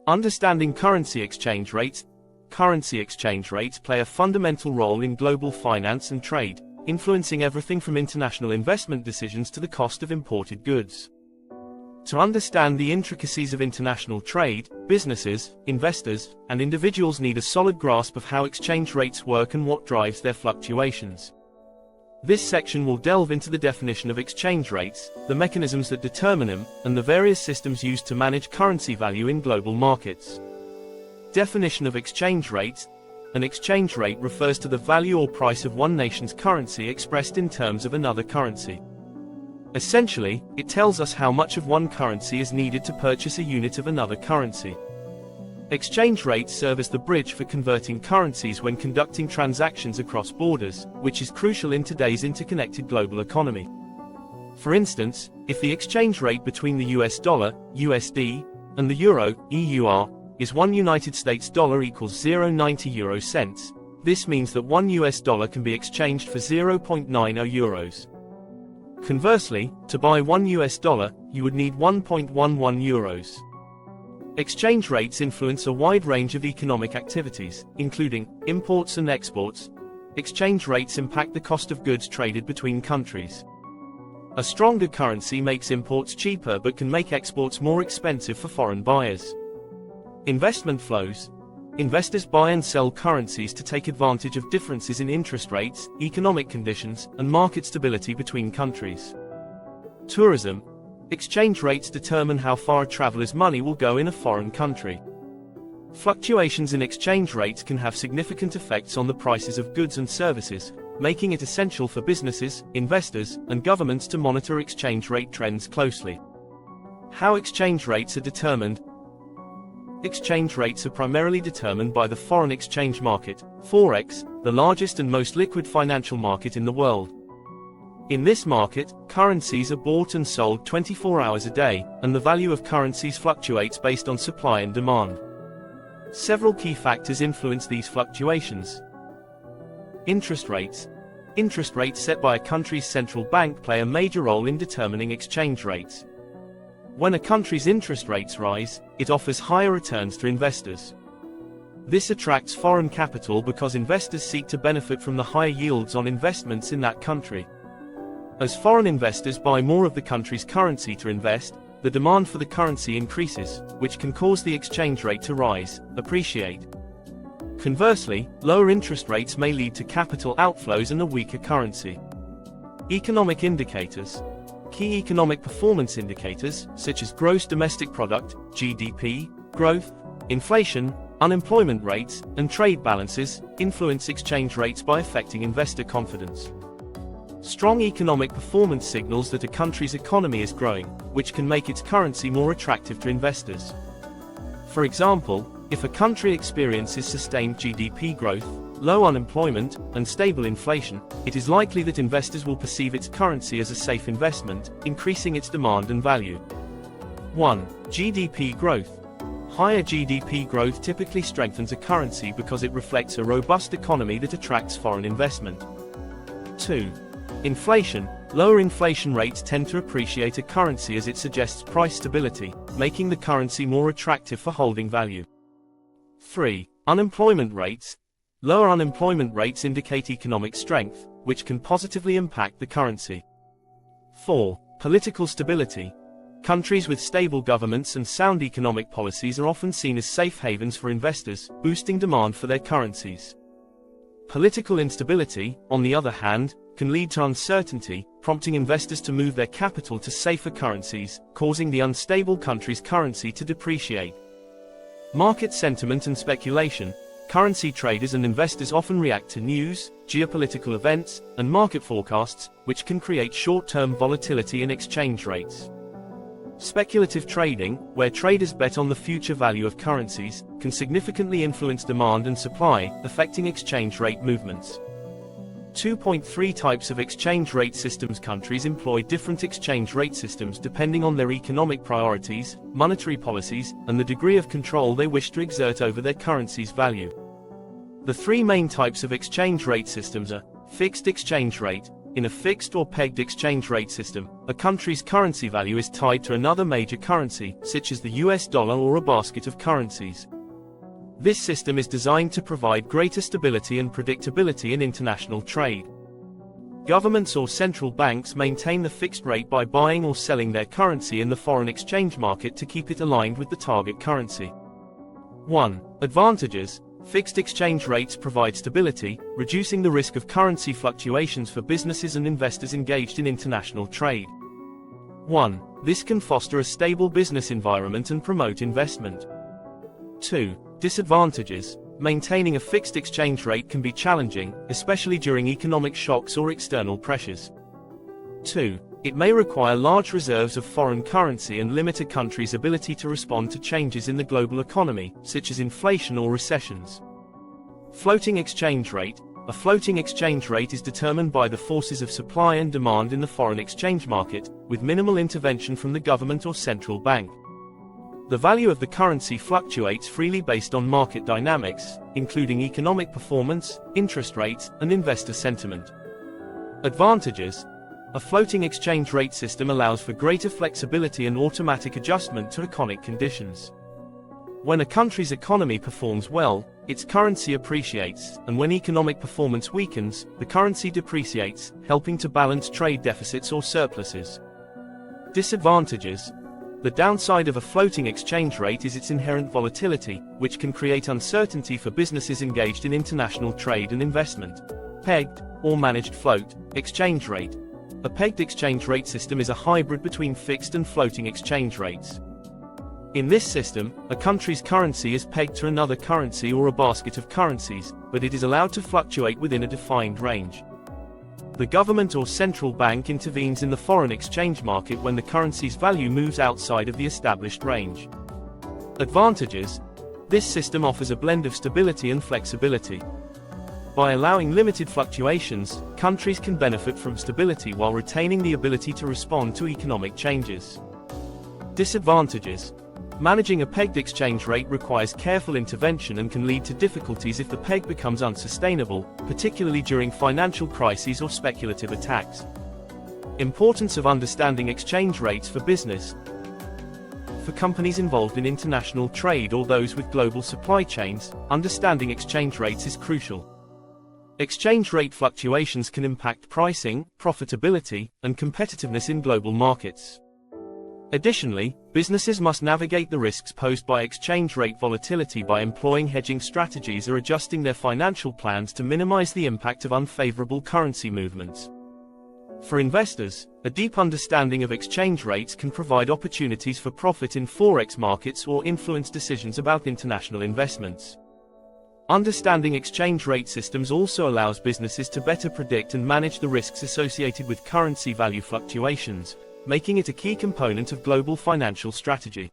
Understanding currency exchange rates. Currency exchange rates play a fundamental role in global finance and trade, influencing everything from international investment decisions to the cost of imported goods. To understand the intricacies of international trade, businesses, investors, and individuals need a solid grasp of how exchange rates work and what drives their fluctuations. This section will delve into the definition of exchange rates, the mechanisms that determine them, and the various systems used to manage currency value in global markets. Definition of exchange rates. An exchange rate refers to the value or price of one nation's currency expressed in terms of another currency. Essentially, it tells us how much of one currency is needed to purchase a unit of another currency. Exchange rates serve as the bridge for converting currencies when conducting transactions across borders, which is crucial in today's interconnected global economy. For instance, if the exchange rate between the US dollar, USD, and the euro, EUR, is 1 United States dollar equals 0.90 euro cents, this means that 1 US dollar can be exchanged for 0.90 euros. Conversely, to buy 1 US dollar, you would need 1.11 euros. Exchange rates influence a wide range of economic activities, including imports and exports. Exchange rates impact the cost of goods traded between countries. A stronger currency makes imports cheaper but can make exports more expensive for foreign buyers. Investment flows. Investors buy and sell currencies to take advantage of differences in interest rates, economic conditions, and market stability between countries. Tourism. Exchange rates determine how far a traveler's money will go in a foreign country. Fluctuations in exchange rates can have significant effects on the prices of goods and services, making it essential for businesses, investors, and governments to monitor exchange rate trends closely. How exchange rates are determined. Exchange rates are primarily determined by the foreign exchange market, Forex, the largest and most liquid financial market in the world. In this market, currencies are bought and sold 24 hours a day, and the value of currencies fluctuates based on supply and demand. Several key factors influence these fluctuations. Interest rates. Interest rates set by a country's central bank play a major role in determining exchange rates. When a country's interest rates rise, it offers higher returns to investors. This attracts foreign capital because investors seek to benefit from the higher yields on investments in that country. As foreign investors buy more of the country's currency to invest, the demand for the currency increases, which can cause the exchange rate to rise, appreciate. Conversely, lower interest rates may lead to capital outflows and a weaker currency. Economic indicators. Key economic performance indicators, such as gross domestic product, GDP, growth, inflation, unemployment rates, and trade balances, influence exchange rates by affecting investor confidence. Strong economic performance signals that a country's economy is growing, which can make its currency more attractive to investors. For example, if a country experiences sustained GDP growth, low unemployment, and stable inflation, it is likely that investors will perceive its currency as a safe investment, increasing its demand and value. 1. GDP growth. Higher GDP growth typically strengthens a currency because it reflects a robust economy that attracts foreign investment. 2. Inflation. Lower inflation rates tend to appreciate a currency as it suggests price stability, making the currency more attractive for holding value. 3. Unemployment rates. Lower unemployment rates indicate economic strength, which can positively impact the currency. 4. Political stability. Countries with stable governments and sound economic policies are often seen as safe havens for investors, boosting demand for their currencies. Political instability, on the other hand, can lead to uncertainty, prompting investors to move their capital to safer currencies, causing the unstable country's currency to depreciate. Market sentiment and speculation. Currency traders and investors often react to news, geopolitical events, and market forecasts, which can create short-term volatility in exchange rates. Speculative trading, where traders bet on the future value of currencies, can significantly influence demand and supply, affecting exchange rate movements. 2.3 Types of exchange rate systems. Countries employ different exchange rate systems depending on their economic priorities, monetary policies, and the degree of control they wish to exert over their currency's value. The three main types of exchange rate systems are fixed exchange rate. In a fixed or pegged exchange rate system, a country's currency value is tied to another major currency, such as the US dollar or a basket of currencies. This system is designed to provide greater stability and predictability in international trade. Governments or central banks maintain the fixed rate by buying or selling their currency in the foreign exchange market to keep it aligned with the target currency. 1. Advantages. Fixed exchange rates provide stability, reducing the risk of currency fluctuations for businesses and investors engaged in international trade. 1. This can foster a stable business environment and promote investment. 2. Disadvantages. Maintaining a fixed exchange rate can be challenging, especially during economic shocks or external pressures. 2. It may require large reserves of foreign currency and limit a country's ability to respond to changes in the global economy, such as inflation or recessions. Floating exchange rate. A floating exchange rate is determined by the forces of supply and demand in the foreign exchange market, with minimal intervention from the government or central bank. The value of the currency fluctuates freely based on market dynamics, including economic performance, interest rates, and investor sentiment. Advantages. A floating exchange rate system allows for greater flexibility and automatic adjustment to economic conditions. When a country's economy performs well, its currency appreciates, and when economic performance weakens, the currency depreciates, helping to balance trade deficits or surpluses. Disadvantages. The downside of a floating exchange rate is its inherent volatility, which can create uncertainty for businesses engaged in international trade and investment. Pegged, or managed float, exchange rate. A pegged exchange rate system is a hybrid between fixed and floating exchange rates. In this system, a country's currency is pegged to another currency or a basket of currencies, but it is allowed to fluctuate within a defined range. The government or central bank intervenes in the foreign exchange market when the currency's value moves outside of the established range. Advantages. This system offers a blend of stability and flexibility. By allowing limited fluctuations, countries can benefit from stability while retaining the ability to respond to economic changes. Disadvantages. Managing a pegged exchange rate requires careful intervention and can lead to difficulties if the peg becomes unsustainable, particularly during financial crises or speculative attacks. Importance of understanding exchange rates for business. For companies involved in international trade or those with global supply chains, understanding exchange rates is crucial. Exchange rate fluctuations can impact pricing, profitability, and competitiveness in global markets. Additionally, businesses must navigate the risks posed by exchange rate volatility by employing hedging strategies or adjusting their financial plans to minimize the impact of unfavorable currency movements. For investors, a deep understanding of exchange rates can provide opportunities for profit in forex markets or influence decisions about international investments. Understanding exchange rate systems also allows businesses to better predict and manage the risks associated with currency value fluctuations, making it a key component of global financial strategy.